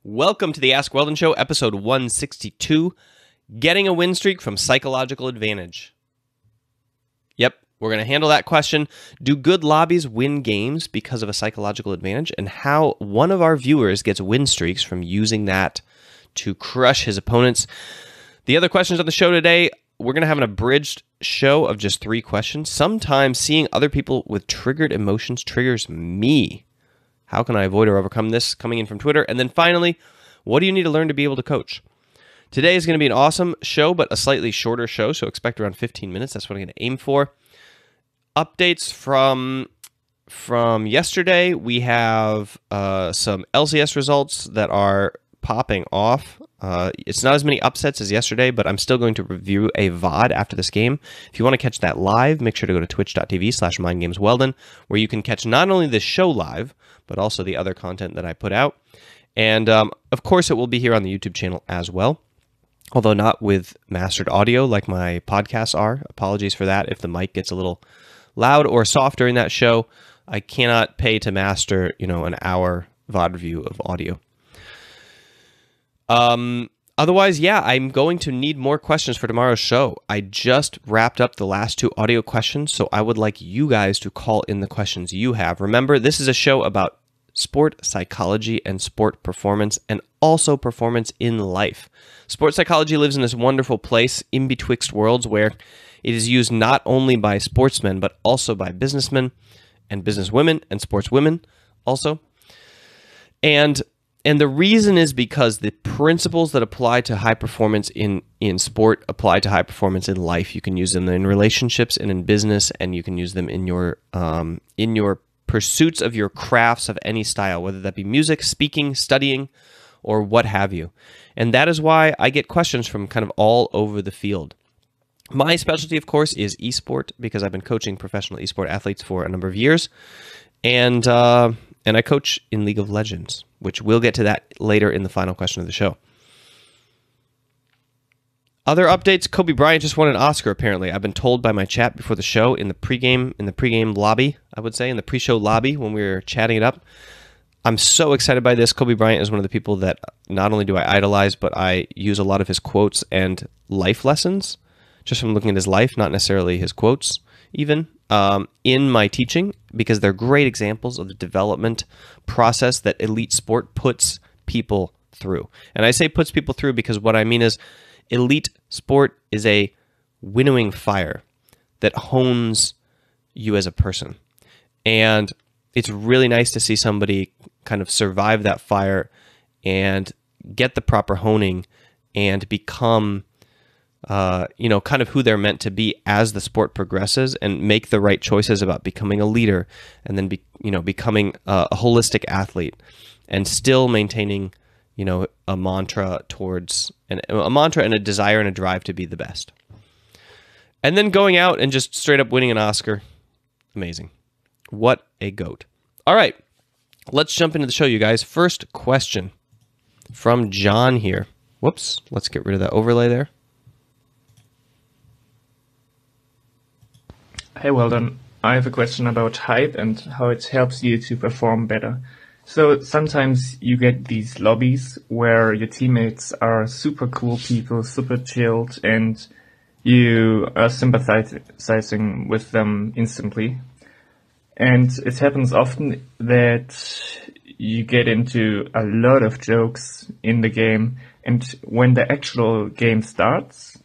Welcome to the Ask Weldon Show, episode 162, Getting a Win Streak from Psychological Advantage. Yep, we're going to handle that question. Do good lobbies win games because of a psychological advantage? And how one of our viewers gets win streaks from using that to crush his opponents. The other questions on the show today, we're going to have an abridged show of just 3 questions. Sometimes seeing other people with triggered emotions triggers me. How can I avoid or overcome this? Coming in from Twitter. And then finally, what do you need to learn to be able to coach? Today is going to be an awesome show, but a slightly shorter show, so expect around 15 minutes. That's what I'm going to aim for. Updates from yesterday. We have some LCS results that are popping off. It's not as many upsets as yesterday, but I'm still going to review a VOD after this game. If you want to catch that live, make sure to go to twitch.tv/mindgamesweldon, where you can catch not only this show live, but also the other content that I put out. And of course, it will be here on the YouTube channel as well, although not with mastered audio like my podcasts are. Apologies for that if the mic gets a little loud or soft during that show. I cannot pay to master, an hour VOD review of audio. Otherwise, yeah, I'm going to need more questions for tomorrow's show. I just wrapped up the last 2 audio questions, so I would like you guys to call in the questions you have. Remember, this is a show about sport psychology and sport performance, and also performance in life. Sports psychology lives in this wonderful place in betwixt worlds where it is used not only by sportsmen, but also by businessmen and businesswomen and sportswomen also. And the reason is because the principles that apply to high performance in sport apply to high performance in life. You can use them in relationships and in business, and you can use them in your pursuits of your crafts of any style, whether that be music, speaking, studying, or what have you. And that is why I get questions from kind of all over the field. My specialty, of course, is esport, because I've been coaching professional esport athletes for a number of years. And I coach in League of Legends, which we'll get to that later in the final question of the show. Other updates, Kobe Bryant just won an Oscar, apparently. I've been told by my chat before the show in the pregame lobby, I would say, in the pre-show lobby when we were chatting it up. I'm so excited by this. Kobe Bryant is one of the people that not only do I idolize, but I use a lot of his quotes and life lessons, just from looking at his life, not necessarily his quotes even, in my teaching, because they're great examples of the development process that elite sport puts people through. And I say puts people through because what I mean is elite sport is a winnowing fire that hones you as a person. And it's really nice to see somebody kind of survive that fire and get the proper honing and become kind of who they're meant to be as the sport progresses, and make the right choices about becoming a leader, and then becoming a holistic athlete, and still maintaining a mantra and a desire and a drive to be the best, and then going out and just straight up winning an Oscar. Amazing. What a goat. All right, let's jump into the show, you guys. First question from John here. Whoops, let's get rid of that overlay there. Hey Weldon, I have a question about hype and how it helps you to perform better. So sometimes you get these lobbies where your teammates are super cool people, super chilled, and you are sympathizing with them instantly. And it happens often that you get into a lot of jokes in the game, and when the actual game starts,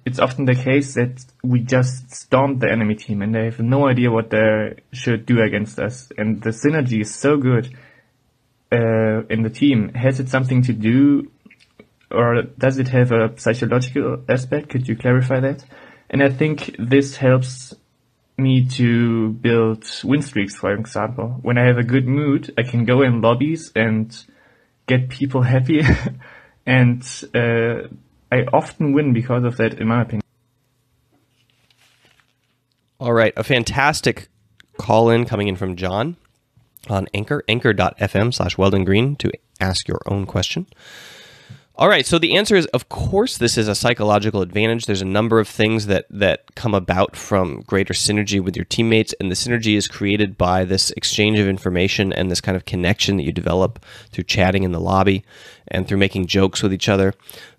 it's often the case that we just stormed the enemy team and they have no idea what they should do against us. And the synergy is so good in the team. Has it something to do, or does it have a psychological aspect? Could you clarify that? And I think this helps me to build win streaks, for example. When I have a good mood, I can go in lobbies and get people happy. And I often win because of that, in my opinion. All right, a fantastic call-in coming in from John on Anchor, anchor.fm/Weldon Green to ask your own question. All right, so the answer is, of course, this is a psychological advantage. There's a number of things that come about from greater synergy with your teammates, and the synergy is created by this exchange of information and this kind of connection that you develop through chatting in the lobby and through making jokes with each other.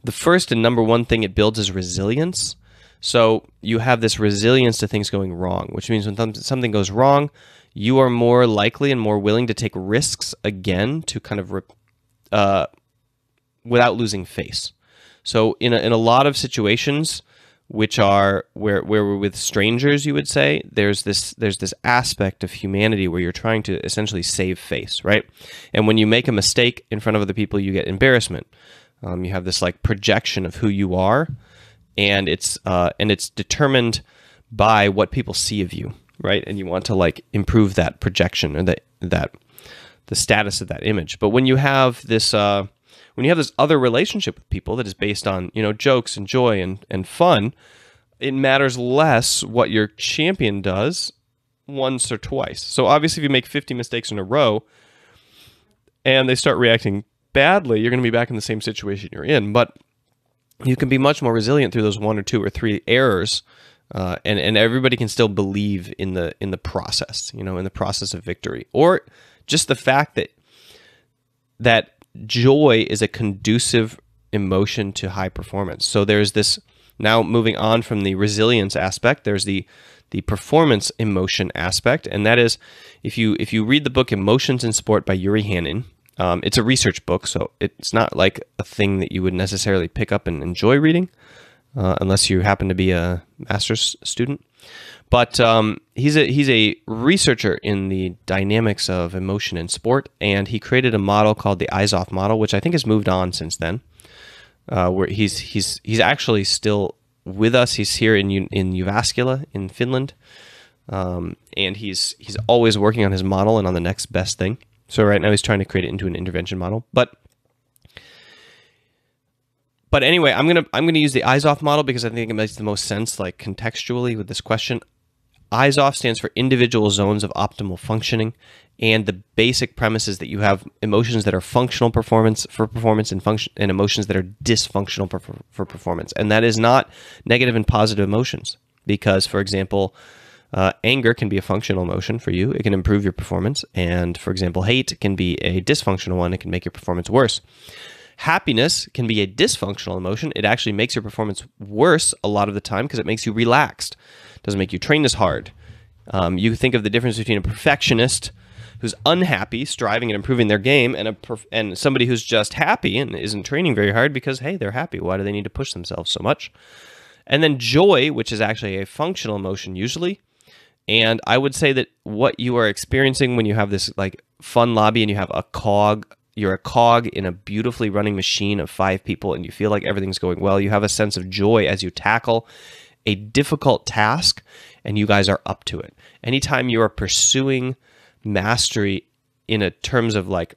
The first and number one thing it builds is resilience. So you have this resilience to things going wrong, which means when something goes wrong, you are more likely and more willing to take risks again to kind of without losing face. So in a lot of situations, which are where we're with strangers, you would say, there's this aspect of humanity where you're trying to essentially save face, right? And when you make a mistake in front of other people, you get embarrassment. You have this like projection of who you are, and it's determined by what people see of you, right? And you want to like improve that projection or the status of that image. But when you have this other relationship with people that is based on, jokes and joy and fun, it matters less what your champion does once or twice. So obviously if you make 50 mistakes in a row and they start reacting badly, you're going to be back in the same situation you're in. But you can be much more resilient through those 1 or 2 or 3 errors, and everybody can still believe in the process, in the process of victory. Or just the fact that joy is a conducive emotion to high performance. So there's this, now moving on from the resilience aspect, there's the performance emotion aspect, and that is, if you read the book Emotions in Sport by Yuri Hanin, it's a research book, so it's not like a thing that you would necessarily pick up and enjoy reading, unless you happen to be a master's student. But he's a researcher in the dynamics of emotion in sport, and he created a model called the eyes-off model, which I think has moved on since then. Where he's actually still with us. He's here in Jyväskylä in Finland, and he's always working on his model and on the next best thing. So right now he's trying to create it into an intervention model, but anyway, I'm gonna use the eyes-off model because I think it makes the most sense, like contextually with this question. Eyes off stands for individual zones of optimal functioning, and the basic premise is that you have emotions that are functional for performance and emotions that are dysfunctional for performance. And that is not negative and positive emotions, because, for example, anger can be a functional emotion for you. It can improve your performance. And, for example, hate can be a dysfunctional one. It can make your performance worse. Happiness can be a dysfunctional emotion. It actually makes your performance worse a lot of the time because it makes you relaxed. It doesn't make you train as hard. You think of the difference between a perfectionist who's unhappy, striving and improving their game, and somebody who's just happy and isn't training very hard because, hey, they're happy. Why do they need to push themselves so much? And then joy, which is actually a functional emotion usually. And I would say that what you are experiencing when you have this like fun lobby and you have a cog, you're a cog in a beautifully running machine of 5 people and you feel like everything's going well. You have a sense of joy as you tackle a difficult task and you guys are up to it. Anytime you are pursuing mastery in a terms of like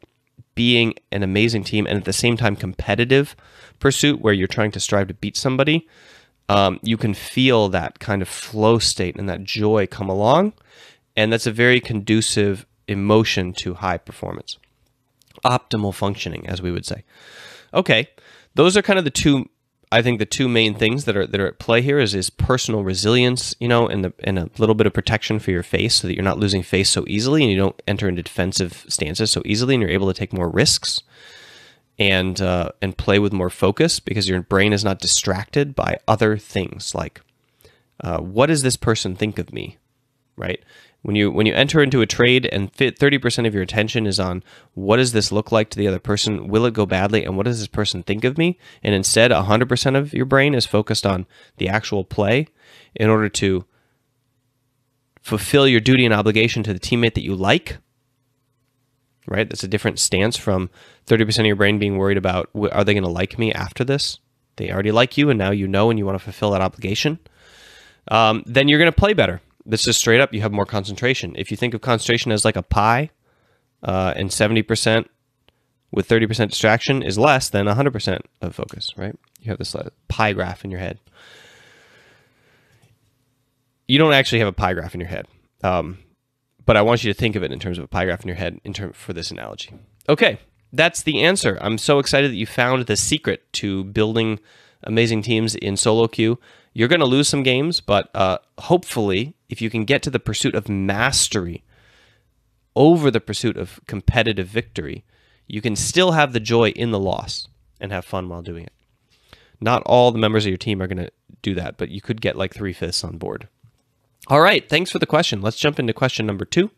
being an amazing team and at the same time competitive pursuit where you're trying to strive to beat somebody, you can feel that kind of flow state and that joy come along. And that's a very conducive emotion to high performance. Optimal functioning, as we would say. Okay, those are kind of the two main things that are at play here is personal resilience, and a little bit of protection for your face so that you're not losing face so easily and you don't enter into defensive stances so easily and you're able to take more risks and play with more focus because your brain is not distracted by other things like what does this person think of me, right? When you enter into a trade and 30% of your attention is on what does this look like to the other person, will it go badly, and what does this person think of me? And instead, 100% of your brain is focused on the actual play in order to fulfill your duty and obligation to the teammate that you like, right? That's a different stance from 30% of your brain being worried about, are they going to like me after this? They already like you, and now you know and you want to fulfill that obligation. Then you're going to play better. That's just straight up, you have more concentration. If you think of concentration as like a pie, and 70% with 30% distraction is less than 100% of focus, right? You have this pie graph in your head. You don't actually have a pie graph in your head, but I want you to think of it in terms of a pie graph in your head for this analogy. Okay, that's the answer. I'm so excited that you found the secret to building amazing teams in solo queue. You're going to lose some games, but hopefully, if you can get to the pursuit of mastery over the pursuit of competitive victory, you can still have the joy in the loss and have fun while doing it. Not all the members of your team are going to do that, but you could get like 3/5 on board. All right, thanks for the question. Let's jump into question number 2.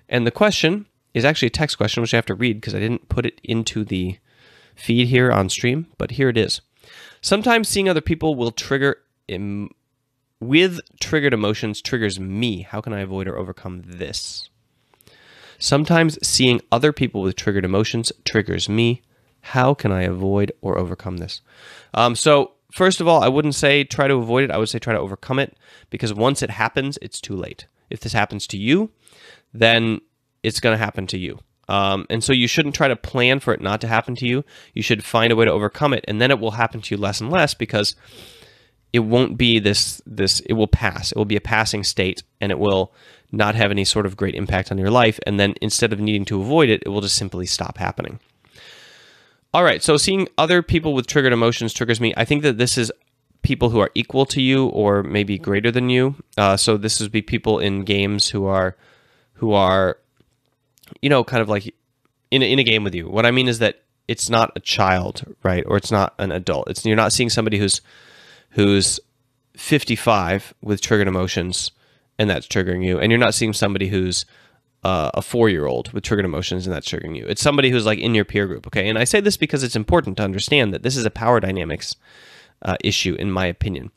And the question is actually a text question, which I have to read because I didn't put it into the feed here on stream, but here it is. Sometimes seeing other people will trigger with triggered emotions triggers me. How can I avoid or overcome this? Sometimes seeing other people with triggered emotions triggers me. How can I avoid or overcome this? So first of all, I wouldn't say try to avoid it. I would say try to overcome it, because once it happens, it's too late. If this happens to you, then it's going to happen to you. And so you shouldn't try to plan for it not to happen to you. You should find a way to overcome it, and then it will happen to you less and less, because it won't be this, it will pass. It will be a passing state, and it will not have any sort of great impact on your life. And then instead of needing to avoid it, it will just simply stop happening. All right, so seeing other people with triggered emotions triggers me. I think that this is people who are equal to you or maybe greater than you. So this would be people in games who are, you know, kind of like in a game with you. What I mean is that it's not a child, right? Or it's not an adult. You're not seeing somebody who's 55 with triggered emotions, and that's triggering you. And you're not seeing somebody who's a 4-year-old with triggered emotions, and that's triggering you. It's somebody who's like in your peer group, okay? And I say this because it's important to understand that this is a power dynamics issue, in my opinion.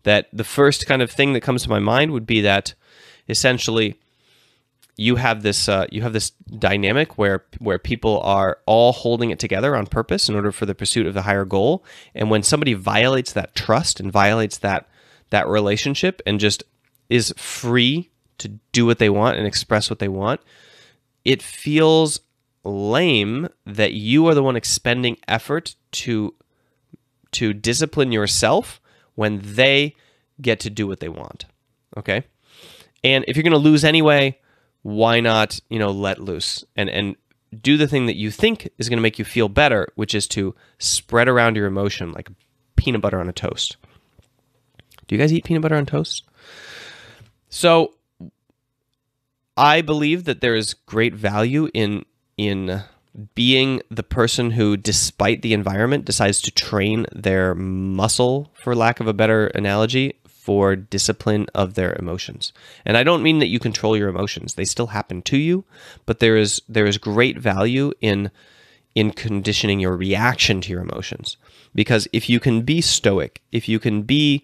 That the first kind of thing that comes to my mind would be that essentially you have this dynamic where people are all holding it together on purpose in order for the pursuit of the higher goal. And when somebody violates that trust and violates that relationship and just is free to do what they want and express what they want, it feels lame that you are the one expending effort to discipline yourself when they get to do what they want. Okay? And if you're going to lose anyway, why not, let loose and do the thing that you think is going to make you feel better, which is to spread around your emotion like peanut butter on a toast. Do you guys eat peanut butter on toast? So I believe that there is great value in being the person who, despite the environment, decides to train their muscle, for lack of a better analogy, for discipline of their emotions. And I don't mean that you control your emotions. They still happen to you, but there is great value in conditioning your reaction to your emotions. Because if you can be stoic, if you can be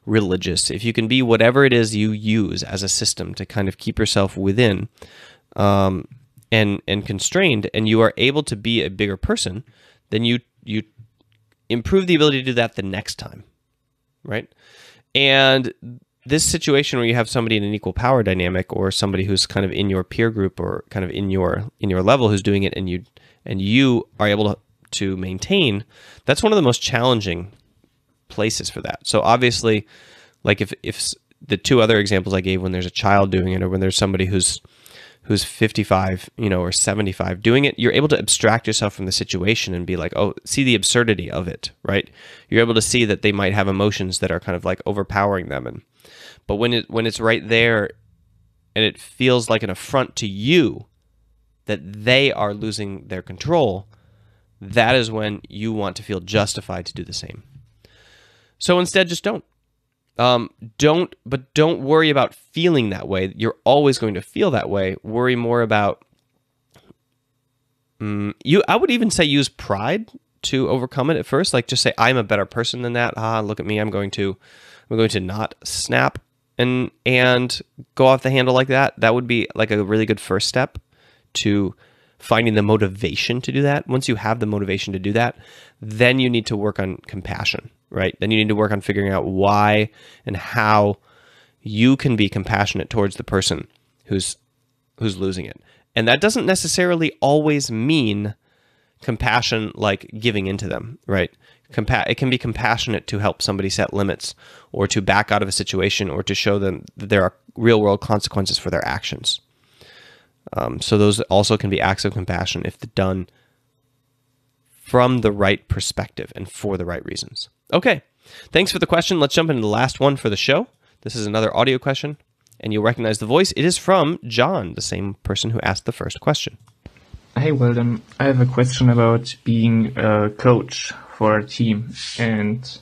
religious, if you can be whatever it is you use as a system to kind of keep yourself within and constrained, and you are able to be a bigger person, then you improve the ability to do that the next time, right? And this situation where you have somebody in an equal power dynamic, or somebody who's kind of in your peer group or kind of in your level who's doing it, and you are able to maintain, that's one of the most challenging places for that. So obviously, like if the two other examples I gave, when there's a child doing it, or when there's somebody who's 55, or 75 doing it, you're able to abstract yourself from the situation and be like, oh, see the absurdity of it, right? You're able to see that they might have emotions that are kind of like overpowering them. But when it's right there and it feels like an affront to you that they are losing their control, that is when you want to feel justified to do the same. So instead, just don't. Don't worry about feeling that way. You're always going to feel that way. Worry more about I would even say use pride to overcome it at first. Like just say, I'm a better person than that. Look at me. I'm going to not snap and go off the handle like that. That would be like a really good first step to finding the motivation to do that. Once you have the motivation to do that, then you need to work on compassion, right? Then you need to work on figuring out why and how you can be compassionate towards the person who's losing it. And that doesn't necessarily always mean compassion like giving into them, right? It can be compassionate to help somebody set limits, or to back out of a situation, or to show them that there are real world consequences for their actions. So those also can be acts of compassion if done from the right perspective and for the right reasons. Okay, thanks for the question. Let's jump into the last one for the show. This is another audio question, and you'll recognize the voice. It is from John, the same person who asked the first question. Hey, Weldon. I have a question about being a coach for a team. And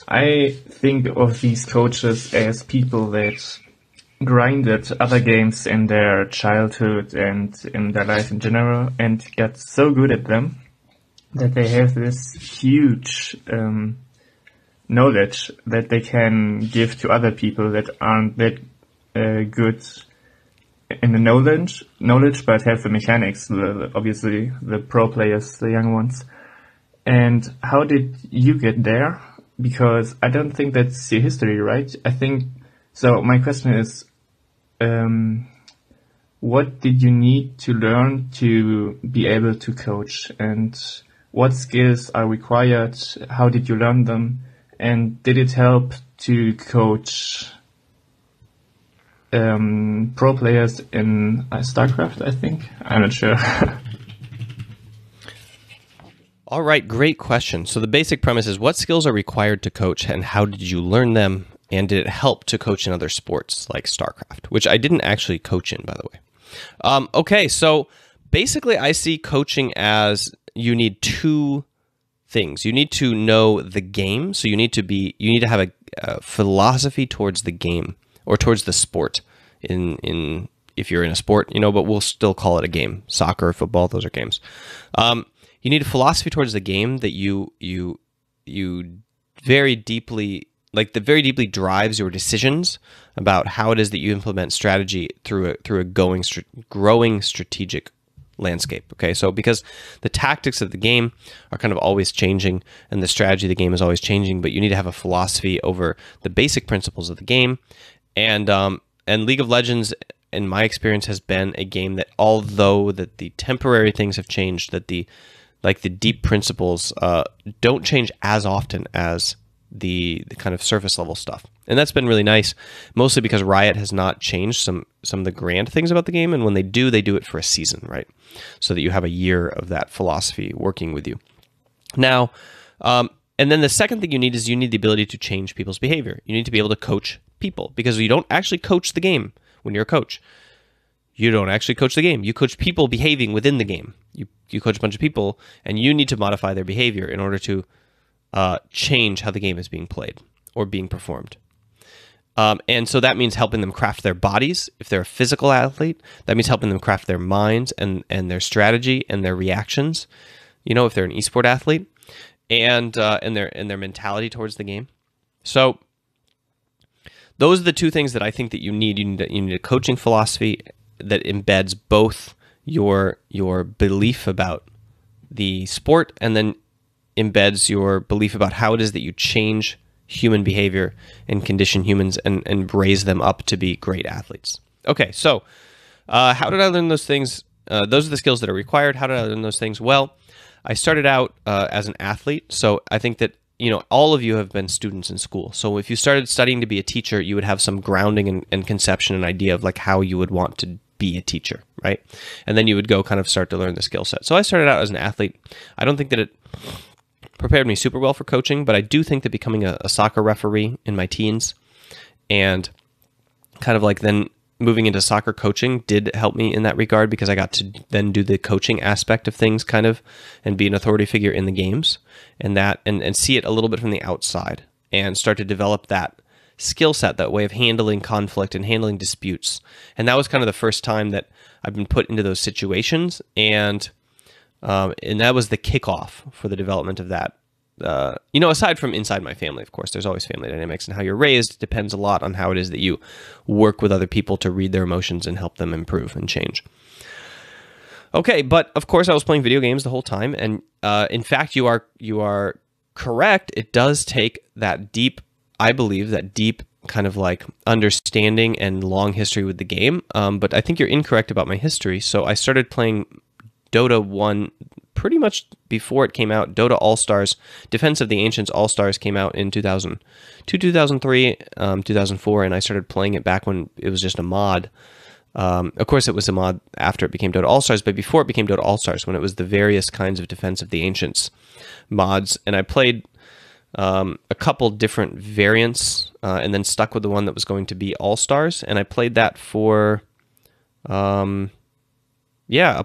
I think of these coaches as people that grinded other games in their childhood and in their life in general and got so good at them that they have this huge knowledge that they can give to other people that aren't that good in the knowledge, but have the mechanics, obviously the pro players, the young ones. And how did you get there? Because I don't think that's your history, right? I think, so my question is, what did you need to learn to be able to coach? And what skills are required? How did you learn them? And did it help to coach pro players in StarCraft, I think? I'm not sure. All right, great question. So the basic premise is, what skills are required to coach and how did you learn them? And did it help to coach in other sports like StarCraft, which I didn't actually coach in, by the way. Okay, so basically I see coaching as you need two things. You need to know the game. So you need to have a philosophy towards the game or towards the sport if you're in a sport, but we'll still call it a game. Soccer, football, those are games. You need a philosophy towards the game that you very deeply, that very deeply drives your decisions about how it is that you implement strategy through a growing strategic landscape. Okay, so because the tactics of the game are kind of always changing and the strategy of the game is always changing, but you need to have a philosophy over the basic principles of the game. And League of Legends, in my experience, has been a game that, although that the temporary things have changed, that the deep principles don't change as often as the kind of surface level stuff. And that's been really nice, mostly because Riot has not changed some of the grand things about the game, and when they do it for a season, right? So that you have a year of that philosophy working with you. Now, and then the second thing you need is you need the ability to change people's behavior. You need to be able to coach people, because you don't actually coach the game when you're a coach. You don't actually coach the game. You coach people behaving within the game. You coach a bunch of people, and you need to modify their behavior in order to change how the game is being played or being performed. And so that means helping them craft their bodies. If they're a physical athlete, that means helping them craft their minds and their strategy and their reactions. If they're an esport athlete, and their mentality towards the game. So those are the two things that I think that you need. You need a coaching philosophy that embeds both your belief about the sport and then embeds your belief about how it is that you change human behavior and condition humans and raise them up to be great athletes. Okay, so how did I learn those things? Those are the skills that are required. How did I learn those things? Well, I started out as an athlete, so I think that all of you have been students in school. So if you started studying to be a teacher, you would have some grounding and conception and idea of how you would want to be a teacher, right? And then you would go kind of start to learn the skill set. So I started out as an athlete. I don't think that it prepared me super well for coaching, but I do think that becoming a soccer referee in my teens and kind of then moving into soccer coaching did help me in that regard, because I got to then do the coaching aspect of things kind of and be an authority figure in the games and see it a little bit from the outside and start to develop that skill set, that way of handling conflict and handling disputes. And that was kind of the first time that I've been put into those situations, and that was the kickoff for the development of that. Aside from inside my family, of course, there's always family dynamics, and how you're raised depends a lot on how it is that you work with other people to read their emotions and help them improve and change. Okay, but of course I was playing video games the whole time, and in fact, you are correct. It does take that deep, I believe, that deep kind of understanding and long history with the game, but I think you're incorrect about my history. So I started playing Dota 1 pretty much before it came out. Dota All-Stars, Defense of the Ancients All-Stars came out in 2002, 2003, 2004, and I started playing it back when it was just a mod. Of course, it was a mod after it became Dota All-Stars, but before it became Dota All-Stars, when it was the various kinds of Defense of the Ancients mods. And I played a couple different variants and then stuck with the one that was going to be All-Stars. And I played that for, up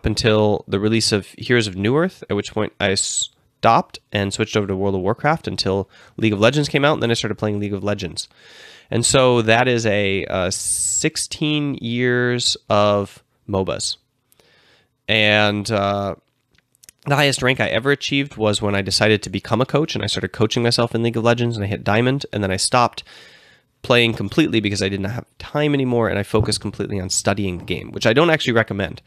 until the release of Heroes of Newerth, at which point I stopped and switched over to World of Warcraft until League of Legends came out, and then I started playing League of Legends. And so that is a 16 years of MOBAs. And the highest rank I ever achieved was when I decided to become a coach, and I started coaching myself in League of Legends, and I hit Diamond, and then I stopped playing completely because I did not have time anymore, and I focused completely on studying the game, which I don't actually recommend.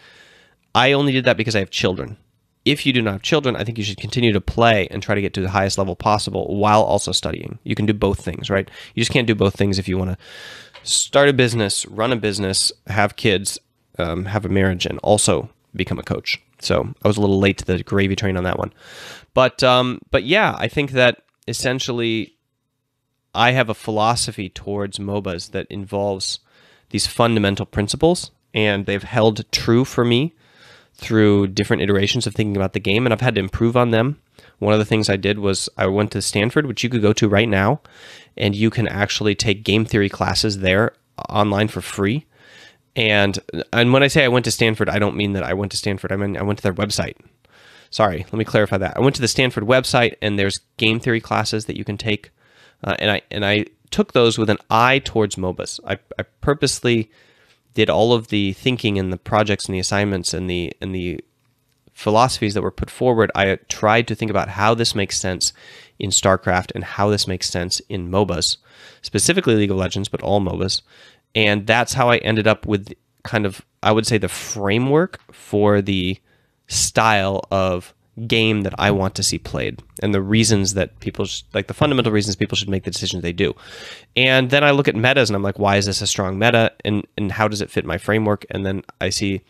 I only did that because I have children. If you do not have children, I think you should continue to play and try to get to the highest level possible while also studying. You can do both things, right? You just can't do both things if you want to start a business, run a business, have kids, have a marriage, and also become a coach. So I was a little late to the gravy train on that one. But yeah, I think that essentially I have a philosophy towards MOBAs that involves these fundamental principles, and they've held true for me through different iterations of thinking about the game, and I've had to improve on them. One of the things I did was I went to Stanford, which you could go to right now, and you can actually take game theory classes there online for free. And when I say I went to Stanford, I don't mean that I went to Stanford. I mean I went to their website. Sorry, let me clarify that. I went to the Stanford website, and there's game theory classes that you can take, and I took those with an eye towards MOBAs. I purposely did all of the thinking and the projects and the assignments and the philosophies that were put forward. I tried to think about how this makes sense in StarCraft and how this makes sense in MOBAs, specifically League of Legends, but all MOBAs. And that's how I ended up with kind of, I would say, the framework for the style of game that I want to see played, and the reasons that people, like the fundamental reasons people should make the decisions they do. And then I look at metas and I'm like, why is this a strong meta, and how does it fit my framework? And then I see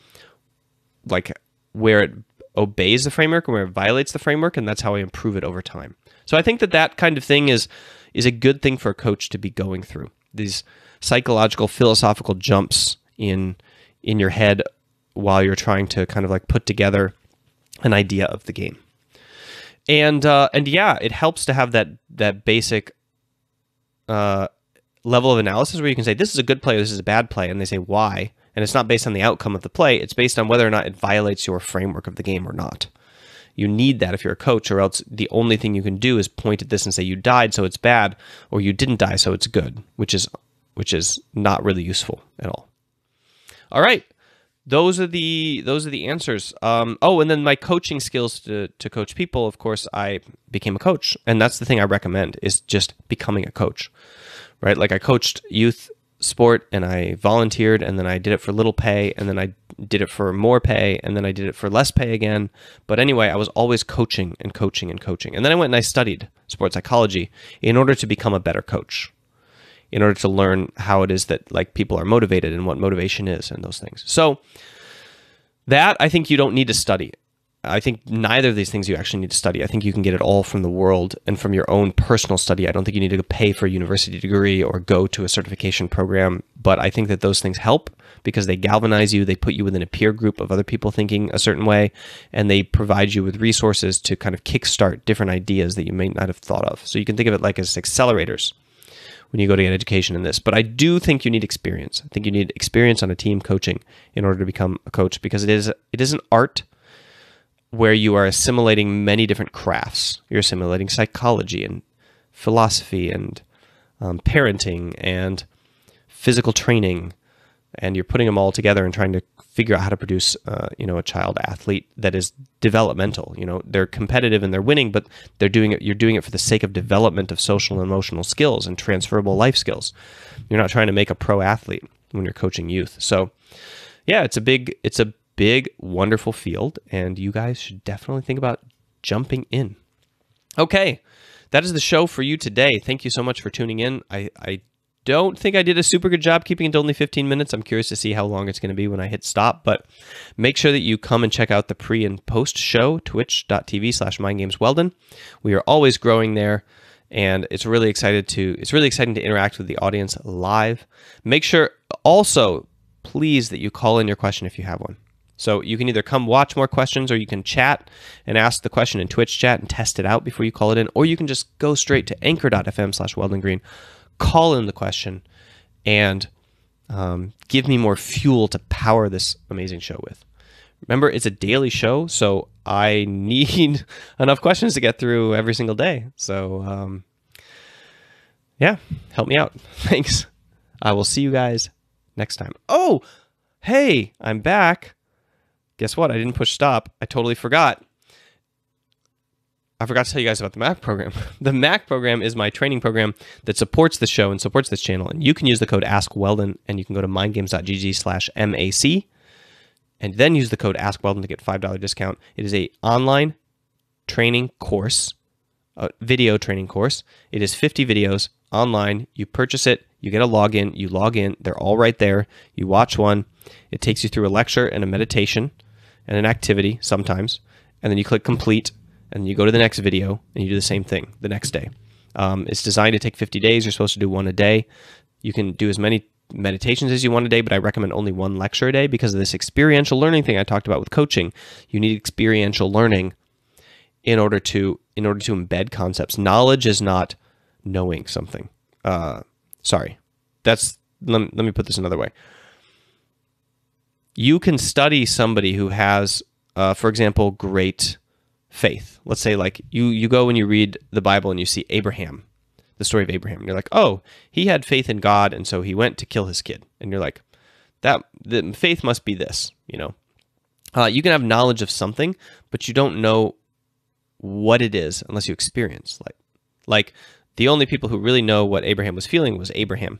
like where it obeys the framework and where it violates the framework, and that's how I improve it over time. So I think that that kind of thing is a good thing for a coach to be going through, these psychological, philosophical jumps in your head while you're trying to kind of like put together an idea of the game. And yeah, it helps to have that basic level of analysis where you can say, this is a good play, this is a bad play, and they say why. And it's not based on the outcome of the play, it's based on whether or not it violates your framework of the game or not. You need that if you're a coach, or else the only thing you can do is point at this and say you died, so it's bad, or you didn't die, so it's good, which is not really useful at all. All right. Those are the answers. Oh, and then my coaching skills to coach people. Of course, I became a coach, and that's the thing I recommend, is just becoming a coach, right? Like I coached youth sport, and I volunteered, and then I did it for little pay, and then I did it for more pay, and then I did it for less pay again. But anyway, I was always coaching and coaching and coaching. And then I went and I studied sports psychology in order to become a better coach, in order to learn how it is that like people are motivated and what motivation is and those things. So that I think you don't need to study. I think neither of these things you actually need to study. I think you can get it all from the world and from your own personal study. I don't think you need to pay for a university degree or go to a certification program, but I think that those things help because they galvanize you, they put you within a peer group of other people thinking a certain way, and they provide you with resources to kind of kickstart different ideas that you may not have thought of. So you can think of it like as accelerators when you go to get education in this. But I do think you need experience. I think you need experience on a team coaching in order to become a coach, because it is an art where you are assimilating many different crafts. You're assimilating psychology and philosophy and parenting and physical training, and you're putting them all together and trying to figure out how to produce a child athlete that is developmental. They're competitive and they're winning, but you're doing it for the sake of development of social and emotional skills and transferable life skills. You're not trying to make a pro athlete when you're coaching youth. So yeah, it's a big, wonderful field, and you guys should definitely think about jumping in. Okay, that is the show for you today. Thank you so much for tuning in. I don't think I did a super good job keeping it to only 15 minutes. I'm curious to see how long it's going to be when I hit stop, but make sure that you come and check out the pre and post show, twitch.tv/mindgamesweldon. We are always growing there, and it's really exciting to interact with the audience live. Make sure also, please that you call in your question if you have one. So you can either come watch more questions, or you can chat and ask the question in Twitch chat and test it out before you call it in, or you can just go straight to anchor.fm/Weldon Green, call in the question, and give me more fuel to power this amazing show with. Remember, it's a daily show, so I need enough questions to get through every single day. So, yeah, help me out. Thanks. I will see you guys next time. Oh, hey, I'm back. Guess what? I didn't push stop. I totally forgot. I forgot to tell you guys about the MAC program. The MAC program is my training program that supports the show and supports this channel. And you can use the code AskWeldon, and you can go to mindgames.gg/MAC, and then use the code AskWeldon to get a $5 discount. It is an online training course, a video training course. It is 50 videos online. You purchase it. You get a login. You log in. They're all right there. You watch one. It takes you through a lecture and a meditation and an activity sometimes. And then you click complete. And you go to the next video, and you do the same thing the next day. It's designed to take 50 days. You're supposed to do one a day. You can do as many meditations as you want a day, but I recommend only one lecture a day because of this experiential learning thing I talked about with coaching. You need experiential learning in order to embed concepts. Knowledge is not knowing something. Sorry. Let me put this another way. You can study somebody who has, for example, great faith. Let's say like you go and you read the Bible and you see Abraham, the story of Abraham. And you're like, oh, he had faith in God, and so he went to kill his kid. And you're like, the faith must be this, you know. You can have knowledge of something, but you don't know what it is unless you experience. Like the only people who really know what Abraham was feeling was Abraham.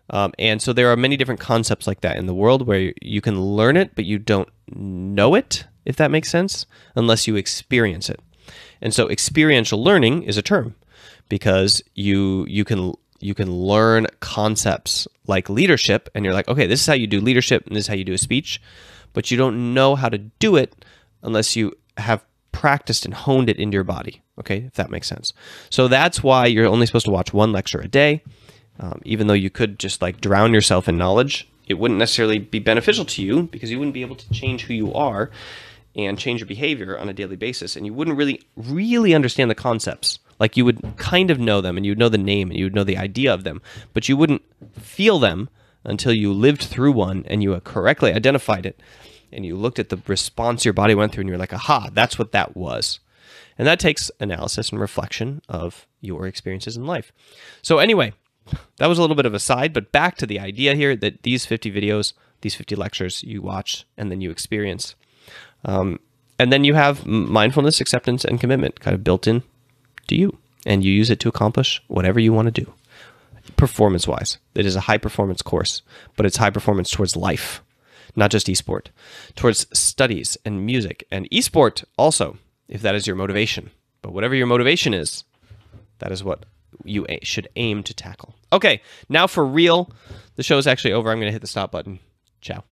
And so there are many different concepts like that in the world where you can learn it, but you don't know it, if that makes sense, unless you experience it. And so experiential learning is a term because you can learn concepts like leadership, and you're like, okay, this is how you do leadership and this is how you do a speech, but you don't know how to do it unless you have practiced and honed it into your body, okay, if that makes sense. So that's why you're only supposed to watch one lecture a day, even though you could just like drown yourself in knowledge. It wouldn't necessarily be beneficial to you because you wouldn't be able to change who you are and change your behavior on a daily basis, and you wouldn't really understand the concepts. Like you would kind of know them, and you would know the name, and you would know the idea of them, but you wouldn't feel them until you lived through one and you correctly identified it, and you looked at the response your body went through, and you're like, aha, that's what that was. And that takes analysis and reflection of your experiences in life. So anyway, that was a little bit of a side, but back to the idea here that these 50 videos, these 50 lectures you watch and then you experience. And then you have mindfulness, acceptance, and commitment kind of built in to you, and you use it to accomplish whatever you want to do. Performance-wise, it is a high-performance course, but it's high performance towards life, not just esport, towards studies and music and esport also, if that is your motivation. But whatever your motivation is, that is what you should aim to tackle. Okay, now for real, the show is actually over. I'm going to hit the stop button. Ciao.